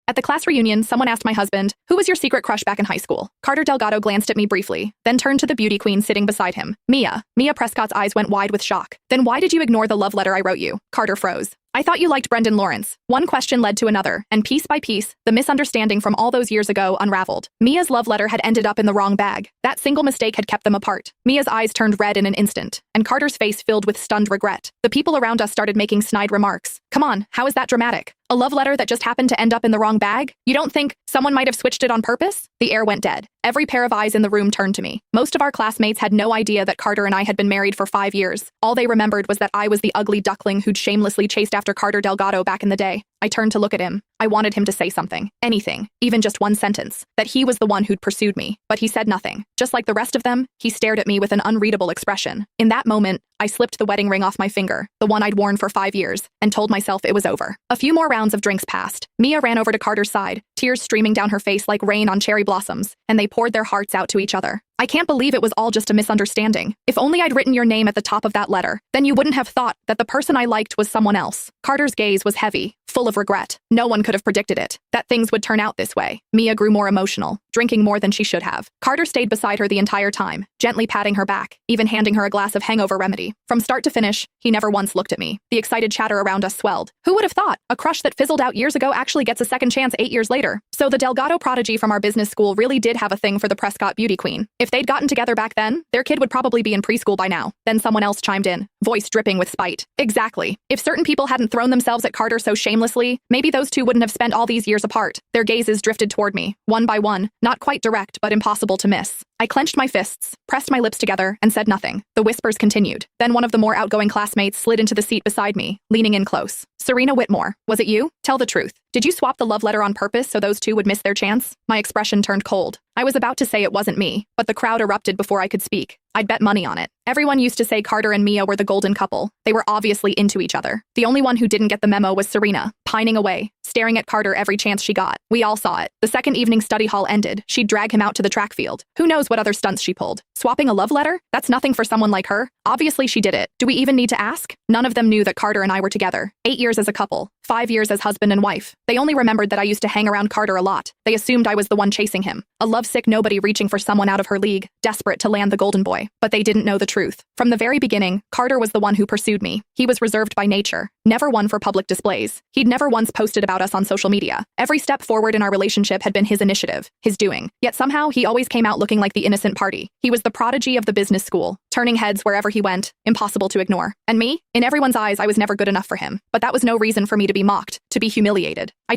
At the class reunion, someone asked my husband, "Who was your secret crush back in high school?" Carter Delgado glanced at me briefly, then turned to the beauty queen sitting beside him, Mia. Mia Prescott's eyes went wide with shock. "Then why did you ignore the love letter I wrote you?" Carter froze. "I thought you liked Brendan Lawrence." One question led to another, and piece by piece, the misunderstanding from all those years ago unraveled. Mia's love letter had ended up in the wrong bag. That single mistake had kept them apart. Mia's eyes turned red in an instant, and Carter's face filled with stunned regret. The people around us started making snide remarks. "Come on, how is that dramatic? A love letter that just happened to end up in the wrong bag? You don't think someone might have switched it on purpose?" The air went dead. Every pair of eyes in the room turned to me. Most of our classmates had no idea that Carter and I had been married for 5 years. All they remembered was that I was the ugly duckling who'd shamelessly chased after Carter Delgado back in the day. I turned to look at him. I wanted him to say something. Anything. Even just one sentence. That he was the one who'd pursued me. But he said nothing. Just like the rest of them, he stared at me with an unreadable expression. In that moment, I slipped the wedding ring off my finger, the one I'd worn for 5 years, and told myself it was over. A few more rounds of drinks passed. Mia ran over to Carter's side, tears streaming down her face like rain on cherry blossoms, and they poured their hearts out to each other. "I can't believe it was all just a misunderstanding. If only I'd written your name at the top of that letter, then you wouldn't have thought that the person I liked was someone else." Carter's gaze was heavy, full of regret. No one could have predicted it, that things would turn out this way. Mia grew more emotional, drinking more than she should have. Carter stayed beside her the entire time, gently patting her back, even handing her a glass of hangover remedy. From start to finish, he never once looked at me. The excited chatter around us swelled. Who would have thought? A crush that fizzled out years ago actually gets a second chance 8 years later. So the Delgado prodigy from our business school really did have a thing for the Prescott beauty queen. If they'd gotten together back then, their kid would probably be in preschool by now. Then someone else chimed in, voice dripping with spite. "Exactly. If certain people hadn't thrown themselves at Carter so shamelessly, maybe those two wouldn't have spent all these years apart." Their gazes drifted toward me, one by one, not quite direct but impossible to miss. I clenched my fists, pressed my lips together, and said nothing. The whispers continued. Then one of the more outgoing classmates slid into the seat beside me, leaning in close. "Serena Whitmore, was it you? Tell the truth. Did you swap the love letter on purpose so those two would miss their chance?" My expression turned cold. I was about to say it wasn't me, but the crowd erupted before I could speak. I'd bet money on it. Everyone used to say Carter and Mia were the golden couple. They were obviously into each other. The only one who didn't get the memo was Serena, pining away, staring at Carter every chance she got. We all saw it. The second evening study hall ended. She'd drag him out to the track field. Who knows what other stunts she pulled? Swapping a love letter? That's nothing for someone like her. Obviously she did it. Do we even need to ask? None of them knew that Carter and I were together. 8 years as a couple. 5 years as husband and wife. They only remembered that I used to hang around Carter a lot. They assumed I was the one chasing him. A lovesick nobody reaching for someone out of her league, desperate to land the golden boy. But they didn't know the truth. From the very beginning, Carter was the one who pursued me. He was reserved by nature, never one for public displays. He'd never once posted about us on social media. Every step forward in our relationship had been his initiative, his doing. Yet somehow, he always came out looking like the innocent party. He was the prodigy of the business school, turning heads wherever he went, impossible to ignore. And me? In everyone's eyes, I was never good enough for him. But that was no reason for me to be mocked, to be humiliated. I